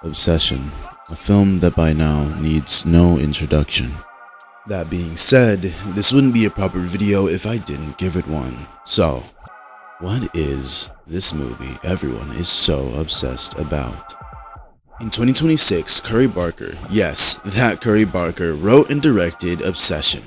Obsession, a film that by now needs no introduction. That being said, this wouldn't be a proper video if I didn't give it one. So, what is this movie everyone is so obsessed about? In 2026, Curry Barker, yes, that Curry Barker, wrote and directed Obsession.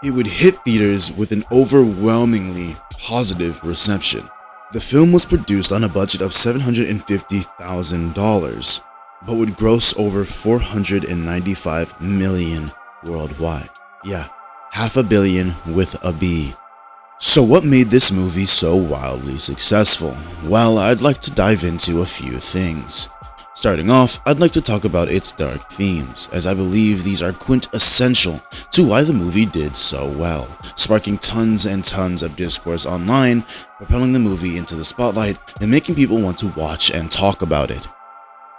It would hit theaters with an overwhelmingly positive reception. The film was produced on a budget of $750,000, but would gross over $495 million worldwide. Yeah, $500 million with a B. So what made this movie so wildly successful? Well, I'd like to dive into a few things. Starting off, I'd like to talk about its dark themes, as I believe these are quintessential to why the movie did so well, sparking tons and tons of discourse online, propelling the movie into the spotlight, and making people want to watch and talk about it.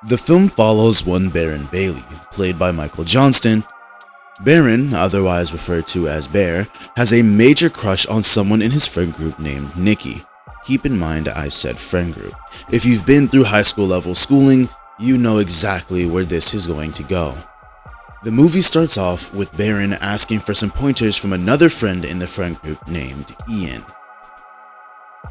The film follows one Baron Bailey, played by Michael Johnston. Baron, otherwise referred to as Bear, has a major crush on someone in his friend group named Nikki. Keep in mind I said friend group. If you've been through high school level schooling, you know exactly where this is going to go. The movie starts off with Baron asking for some pointers from another friend in the friend group named Ian.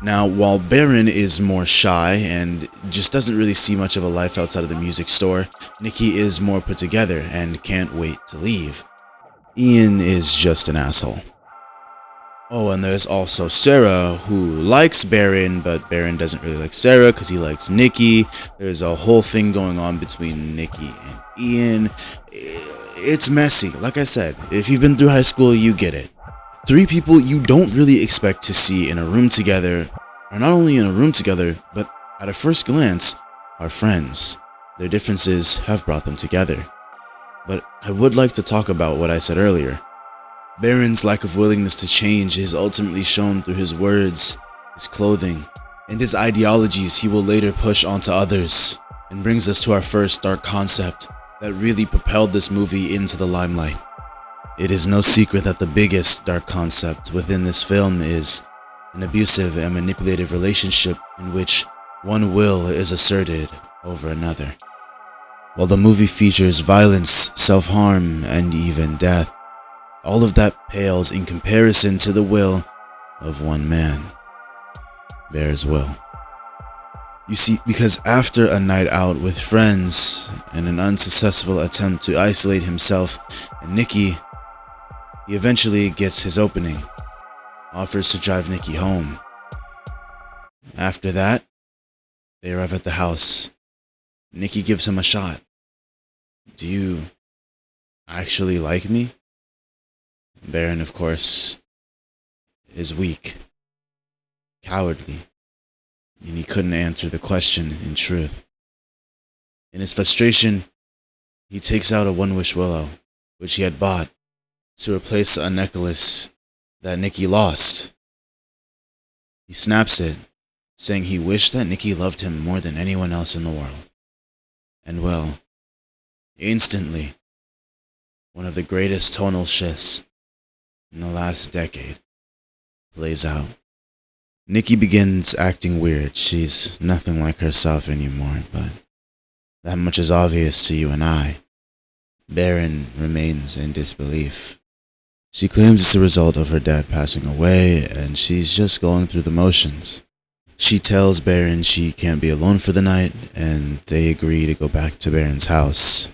Now, while Baron is more shy and just doesn't really see much of a life outside of the music store, Nikki is more put together and can't wait to leave. Ian is just an asshole. Oh, and there's also Sarah, who likes Baron, but Baron doesn't really like Sarah because he likes Nikki. There's a whole thing going on between Nikki and Ian. It's messy. Like I said, if you've been through high school, you get it. Three people you don't really expect to see in a room together are not only in a room together, but at a first glance, are friends. Their differences have brought them together. But I would like to talk about what I said earlier. Baron's lack of willingness to change is ultimately shown through his words, his clothing, and his ideologies he will later push onto others, and brings us to our first dark concept that really propelled this movie into the limelight. It is no secret that the biggest dark concept within this film is an abusive and manipulative relationship in which one will is asserted over another. While the movie features violence, self-harm, and even death, all of that pales in comparison to the will of one man, Bear's will. You see, because after a night out with friends and an unsuccessful attempt to isolate himself and Nikki, he eventually gets his opening, offers to drive Nikki home. After that, they arrive at the house. Nikki gives him a shot. Do you actually like me? Baron, of course, is weak, cowardly, and he couldn't answer the question in truth. In his frustration, he takes out a one-wish willow, which he had bought, to replace a necklace that Nikki lost. He snaps it, saying he wished that Nikki loved him more than anyone else in the world. And well, instantly, one of the greatest tonal shifts in the last decade plays out. Nikki begins acting weird. She's nothing like herself anymore, but that much is obvious to you and I. Baron remains in disbelief. She claims it's a result of her dad passing away, and she's just going through the motions. She tells Baron she can't be alone for the night, and they agree to go back to Baron's house.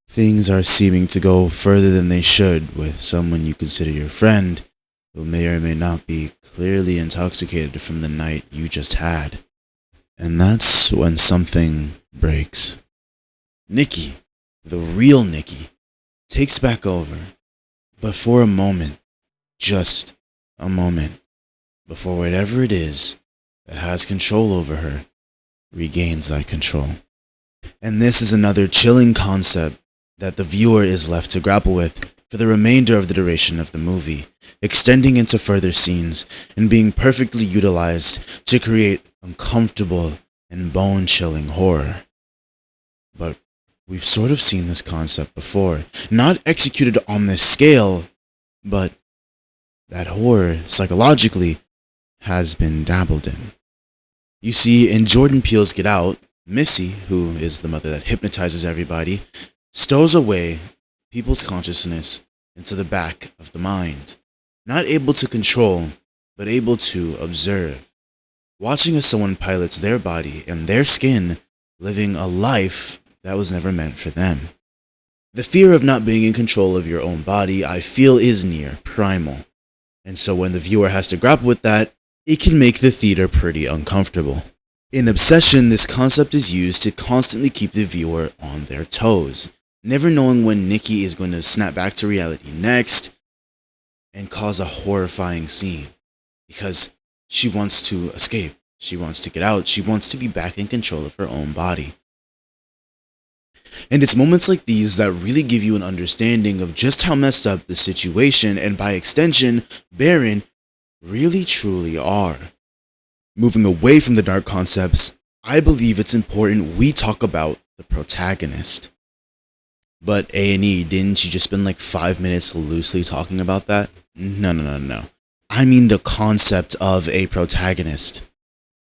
Things are seeming to go further than they should with someone you consider your friend, who may or may not be clearly intoxicated from the night you just had. And that's when something breaks. Nikki, the real Nikki, takes back over, but for a moment, just a moment, before whatever it is that has control over her regains that control. And this is another chilling concept that the viewer is left to grapple with for the remainder of the duration of the movie, extending into further scenes and being perfectly utilized to create uncomfortable and bone-chilling horror. But we've sort of seen this concept before, not executed on this scale, but that horror, psychologically, has been dabbled in. You see, in Jordan Peele's Get Out, Missy, who is the mother that hypnotizes everybody, stows away people's consciousness into the back of the mind, not able to control, but able to observe, watching as someone pilots their body and their skin, living a life that was never meant for them. The fear of not being in control of your own body, I feel, is near primal. And so when the viewer has to grapple with that, it can make the theater pretty uncomfortable. In Obsession, this concept is used to constantly keep the viewer on their toes, never knowing when Nikki is going to snap back to reality next and cause a horrifying scene. Because she wants to escape, she wants to get out, she wants to be back in control of her own body. And it's moments like these that really give you an understanding of just how messed up the situation, and by extension, Baron, really truly are. Moving away from the dark concepts, I believe it's important we talk about the protagonist. But A&E, didn't you just spend like 5 minutes loosely talking about that? No. I mean the concept of a protagonist.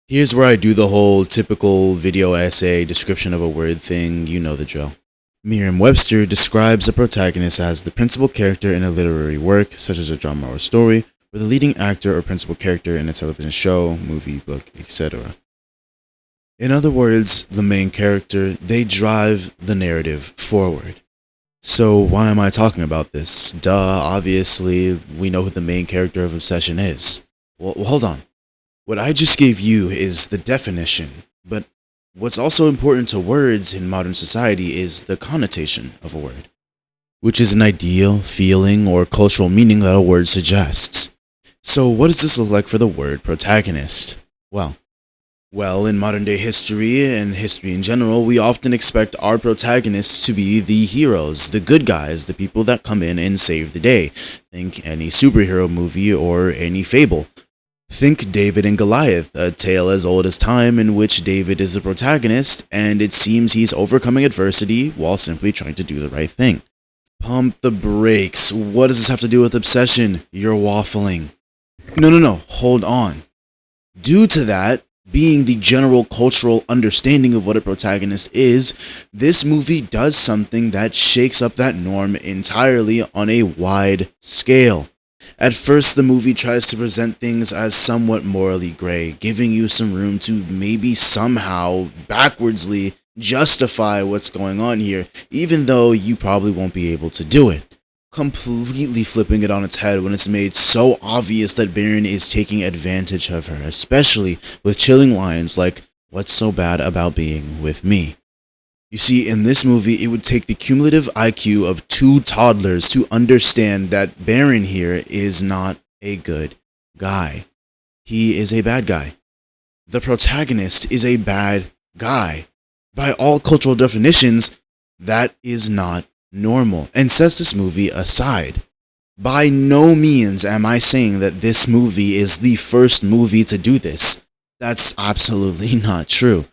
Here's where I do the whole typical video essay description of a word thing, you know the drill. Merriam-Webster describes a protagonist as the principal character in a literary work, such as a drama or story, or the leading actor or principal character in a television show, movie, book, etc. In other words, the main character, they drive the narrative forward. So why am I talking about this? Duh, obviously, we know who the main character of Obsession is. Well, hold on. What I just gave you is the definition, but what's also important to words in modern society is the connotation of a word, which is an ideal, feeling, or cultural meaning that a word suggests. So what does this look like for the word protagonist? Well, in modern day history and history in general, we often expect our protagonists to be the heroes, the good guys, the people that come in and save the day. Think any superhero movie or any fable. Think David and Goliath, a tale as old as time in which David is the protagonist, and it seems he's overcoming adversity while simply trying to do the right thing. Pump the brakes. What does this have to do with Obsession? You're waffling. No, hold on. Due to that being the general cultural understanding of what a protagonist is, this movie does something that shakes up that norm entirely on a wide scale. At first, the movie tries to present things as somewhat morally gray, giving you some room to maybe somehow, backwardsly, justify what's going on here, even though you probably won't be able to do it. Completely flipping it on its head when it's made so obvious that Baron is taking advantage of her, especially with chilling lines like, "What's so bad about being with me?" You see, in this movie, it would take the cumulative IQ of 2 toddlers to understand that Baron here is not a good guy. He is a bad guy. The protagonist is a bad guy. By all cultural definitions, that is not normal, and sets this movie aside. By no means am I saying that this movie is the first movie to do this. That's absolutely not true.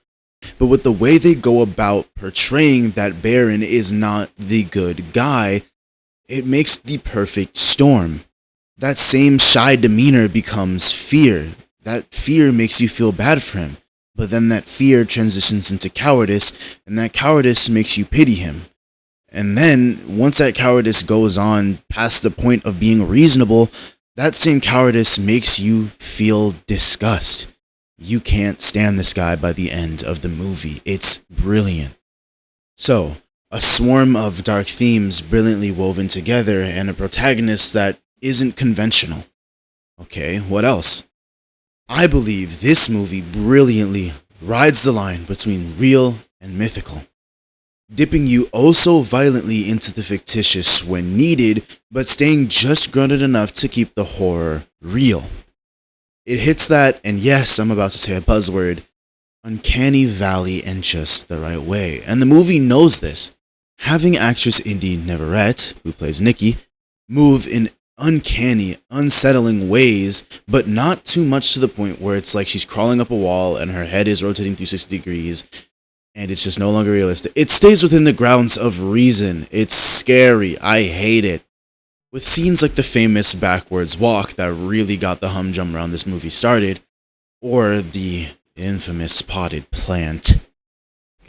But with the way they go about portraying that Baron is not the good guy, it makes the perfect storm. That same shy demeanor becomes fear. That fear makes you feel bad for him. But then that fear transitions into cowardice, and that cowardice makes you pity him. And then, once that cowardice goes on past the point of being reasonable, that same cowardice makes you feel disgust. You can't stand this guy by the end of the movie. It's brilliant. So, a swarm of dark themes brilliantly woven together, and a protagonist that isn't conventional. Okay, what else? I believe this movie brilliantly rides the line between real and mythical, dipping you oh so violently into the fictitious when needed, but staying just grounded enough to keep the horror real. It hits that, and yes, I'm about to say a buzzword, uncanny valley in just the right way, and the movie knows this. Having actress Indy Neverett, who plays Nikki, move in uncanny, unsettling ways, but not too much to the point where it's like she's crawling up a wall and her head is rotating 360 degrees, and it's just no longer realistic. It stays within the grounds of reason. It's scary. I hate it. With scenes like the famous backwards walk that really got the humdrum around this movie started, or the infamous potted plant.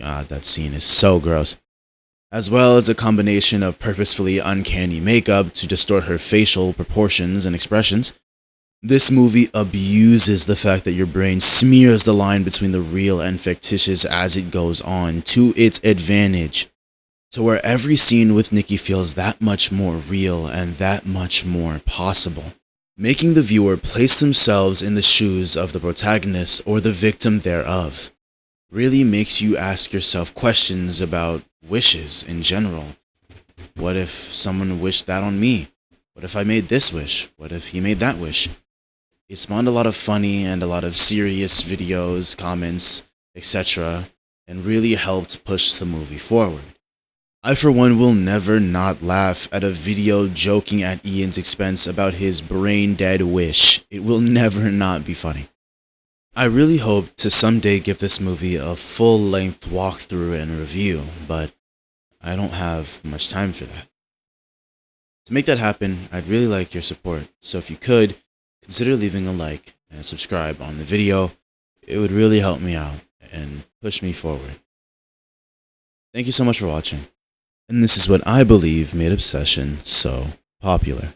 God, that scene is so gross. As well as a combination of purposefully uncanny makeup to distort her facial proportions and expressions. This movie abuses the fact that your brain smears the line between the real and fictitious as it goes on to its advantage, to where every scene with Nikki feels that much more real and that much more possible, making the viewer place themselves in the shoes of the protagonist or the victim thereof. Really makes you ask yourself questions about wishes in general. What if someone wished that on me? What if I made this wish? What if he made that wish? It spawned a lot of funny and a lot of serious videos, comments, etc., and really helped push the movie forward. I for one will never not laugh at a video joking at Ian's expense about his brain-dead wish. It will never not be funny. I really hope to someday give this movie a full-length walkthrough and review, but I don't have much time for that. To make that happen, I'd really like your support, so if you could, consider leaving a like and subscribe on the video. It would really help me out and push me forward. Thank you so much for watching, and this is what I believe made Obsession so popular.